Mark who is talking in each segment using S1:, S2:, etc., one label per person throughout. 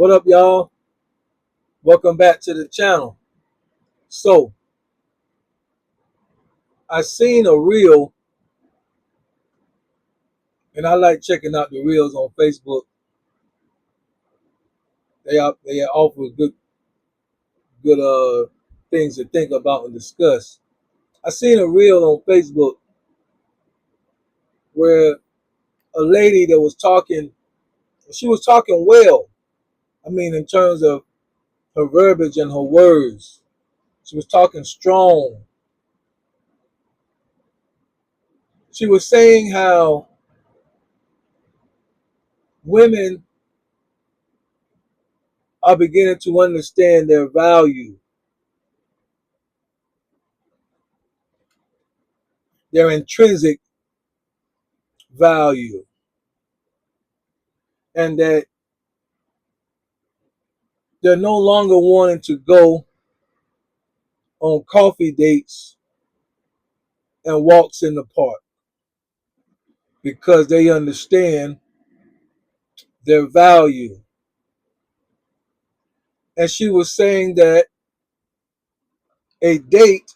S1: What up, y'all? Welcome back to the channel. So, I seen a reel, and I like checking out the reels on Facebook. They offer good things to think about and discuss. I seen a reel on Facebook where a lady that was talking, she was talking well. I mean, in terms of her verbiage and her words, she was talking strong. She was saying how women are beginning to understand their value, their intrinsic value, and that they're no longer wanting to go on coffee dates and walks in the park because they understand their value. And she was saying that a date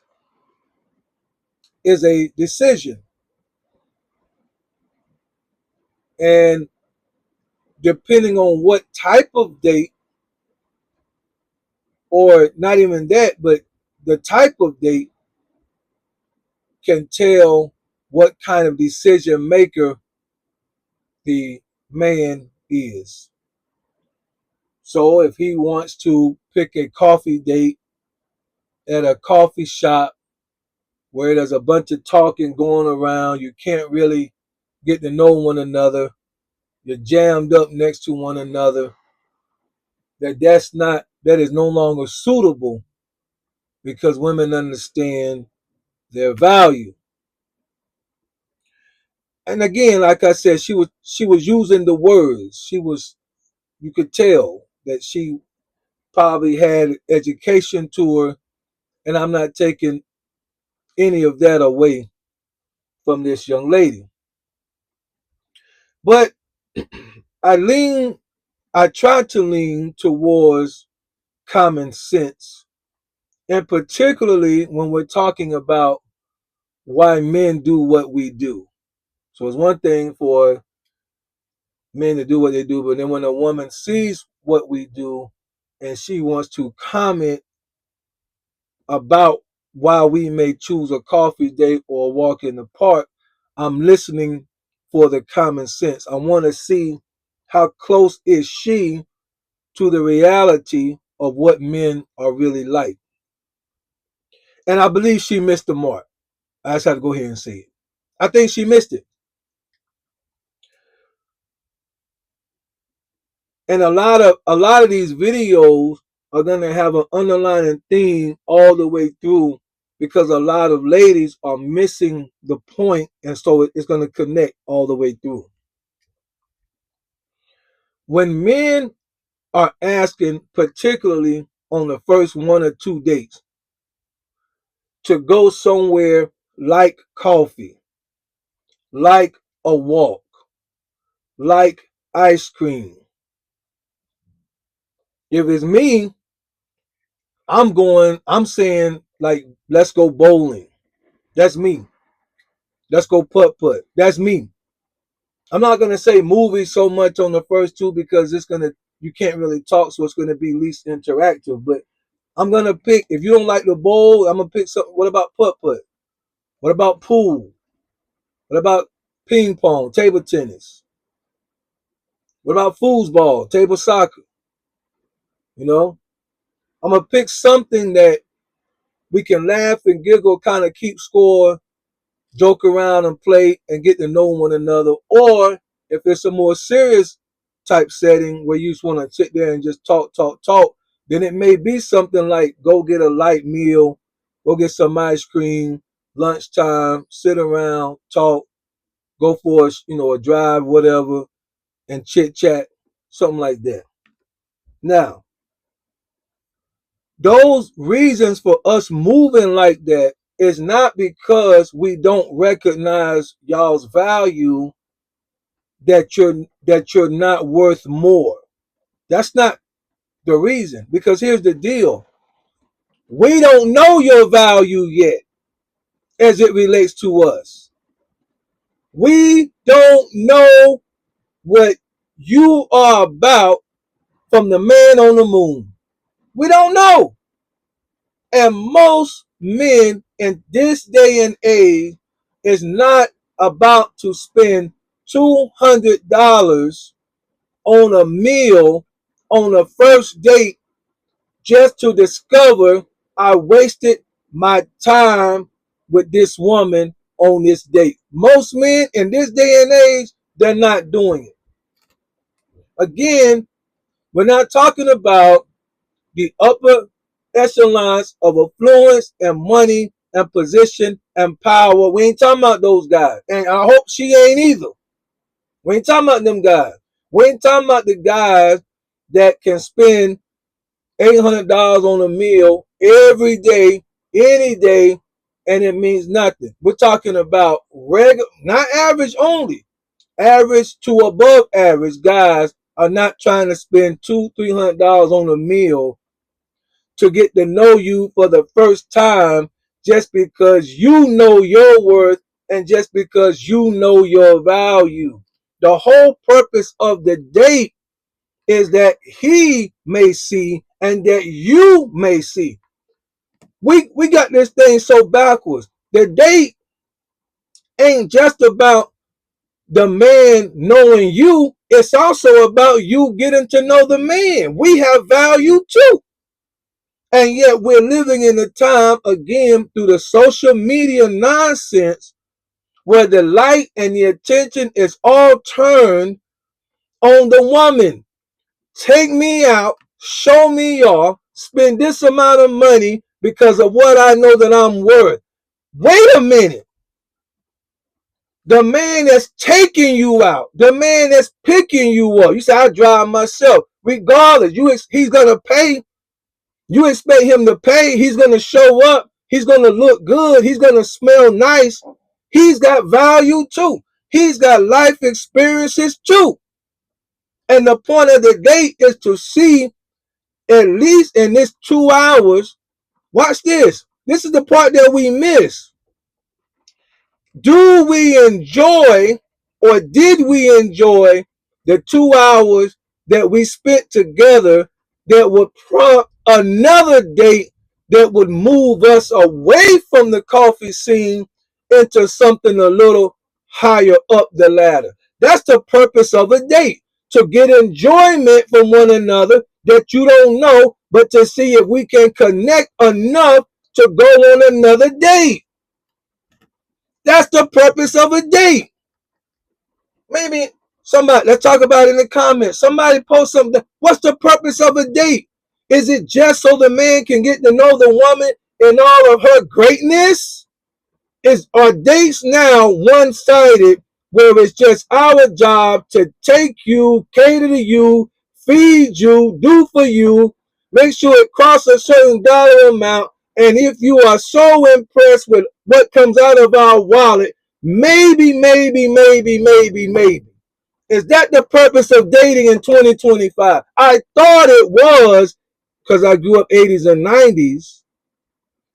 S1: is a decision. And depending on what type of date, or not even that, but the type of date can tell what kind of decision maker the man is. So if he wants to pick a coffee date at a coffee shop where there's a bunch of talking going around, you can't really get to know one another, you're jammed up next to one another, that is no longer suitable because women understand their value. And again, like I said, she was using the words. You could tell that she probably had education to her, and I'm not taking any of that away from this young lady. But I lean I try to lean towards common sense, and particularly when we're talking about why men do what we do. So it's one thing for men to do what they do, but then when a woman sees what we do and she wants to comment about why we may choose a coffee date or a walk in the park, I'm listening for the common sense. I want to see how close is she to the reality of what men are really like. And I believe she missed the mark. I just have to go ahead and say it. I think she missed it. And a lot of these videos are gonna have an underlying theme all the way through because a lot of ladies are missing the point, and so it's gonna connect all the way through. When men are asking, particularly on the first one or two dates, to go somewhere like coffee, like a walk, like ice cream. If it's me, I'm saying, like, let's go bowling. That's me. Let's go putt putt. That's me. I'm not gonna say movies so much on the first two because you can't really talk, so it's gonna be least interactive. But I'm gonna pick, if you don't like the bowl, I'm gonna pick something. What about putt putt? What about pool? What about ping pong, table tennis? What about foosball, table soccer? You know, I'm gonna pick something that we can laugh and giggle, kind of keep score, joke around and play and get to know one another. Or if it's a more serious type setting where you just want to sit there and just talk, then it may be something like go get a light meal, go get some ice cream, lunchtime, sit around, talk, go for a drive, whatever, and chit chat, something like that. Now, those reasons for us moving like that is not because we don't recognize y'all's value, that you're not worth more. That's not the reason. Because here's the deal. We don't know your value yet as it relates to us. We don't know what you are about from the man on the moon. We don't know. And most men in this day and age is not about to spend $200 on a meal on a first date just to discover I wasted my time with this woman on this date. Most men in this day and age, they're not doing it. Again, we're not talking about the upper echelons of affluence and money and position and power. We ain't talking about those guys. And I hope she ain't either. We ain't talking about them guys. We ain't talking about the guys that can spend $800 on a meal every day, any day, and it means nothing. We're talking about regular, not average only. Average to above average guys are not trying to spend $200-300 on a meal to get to know you for the first time just because you know your worth and just because you know your value. The whole purpose of the date is that he may see and that you may see. We got this thing so backwards. The date ain't just about the man knowing you. It's also about you getting to know the man. We have value too. And yet we're living in a time, again, through the social media nonsense, where the light and the attention is all turned on the woman. Take me out, show me off, spend this amount of money because of what I know that I'm worth. Wait a minute. The man that's taking you out, the man that's picking you up. You say, I drive myself. Regardless, he's going to pay. You expect him to pay. He's going to show up. He's going to look good. He's going to smell nice. He's got value too. He's got life experiences too. And the point of the date is to see, at least in this 2 hours, watch this. This is the part that we miss. Do we enjoy, or did we enjoy, the 2 hours that we spent together that would prompt another date that would move us away from the coffee scene into something a little higher up the ladder? That's the purpose of a date, to get enjoyment from one another that you don't know, but to see if we can connect enough to go on another date. That's the purpose of a date. Maybe somebody, let's talk about it in the comments. Somebody post something. What's the purpose of a date? Is it just so the man can get to know the woman in all of her greatness? Are dates now one-sided, where it's just our job to take you, cater to you, feed you, do for you, make sure it crosses a certain dollar amount, and if you are so impressed with what comes out of our wallet, maybe. Is that the purpose of dating in 2025? I thought it was, because I grew up 80s and 90s.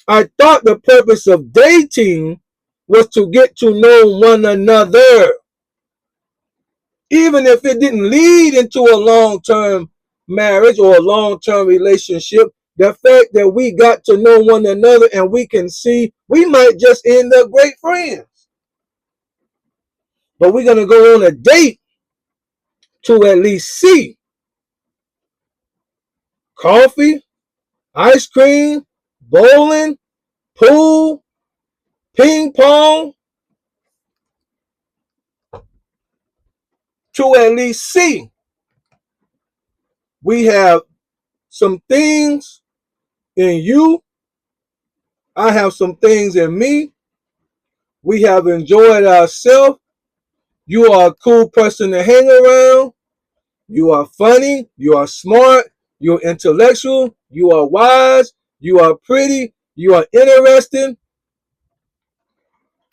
S1: I thought the purpose of dating was to get to know one another. Even if it didn't lead into a long-term marriage or a long-term relationship, the fact that we got to know one another and we can see, we might just end up great friends. But we're going to go on a date to at least see coffee, ice cream, bowling, pool, ping pong, to at least see we have some things in you. I have some things in me. We have enjoyed ourselves. You are a cool person to hang around. You are funny. You are smart. You're intellectual. You are wise. You are pretty. You are interesting.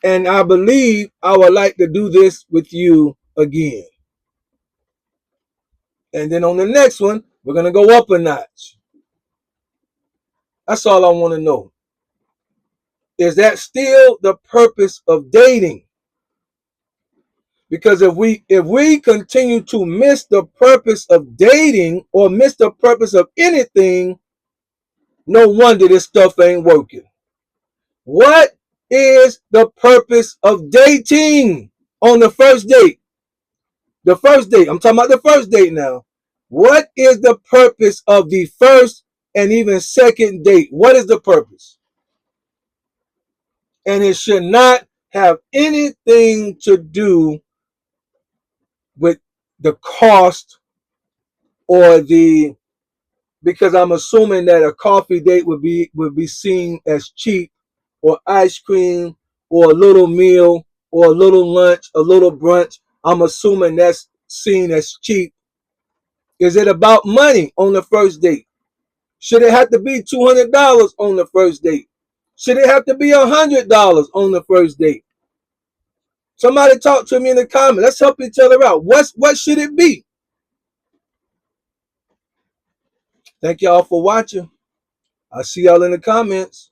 S1: And I believe I would like to do this with you again. And then on the next one, we're going to go up a notch. That's all I want to know. Is that still the purpose of dating? Because if we continue to miss the purpose of dating or miss the purpose of anything, no wonder this stuff ain't working. What is the purpose of dating on the first date? The first date. I'm talking about the first date now. What is the purpose of the first and even second date? What is the purpose? And it should not have anything to do with the cost or because I'm assuming that a coffee date would be seen as cheap, or ice cream, or a little meal, or a little lunch, a little brunch. I'm assuming that's seen as cheap. Is it about money on the first date? Should it have to be $200 on the first date? Should it have to be $100 on the first date? Somebody talk to me in the comments. Let's help each other out. What should it be? Thank y'all for watching. I'll see y'all in the comments.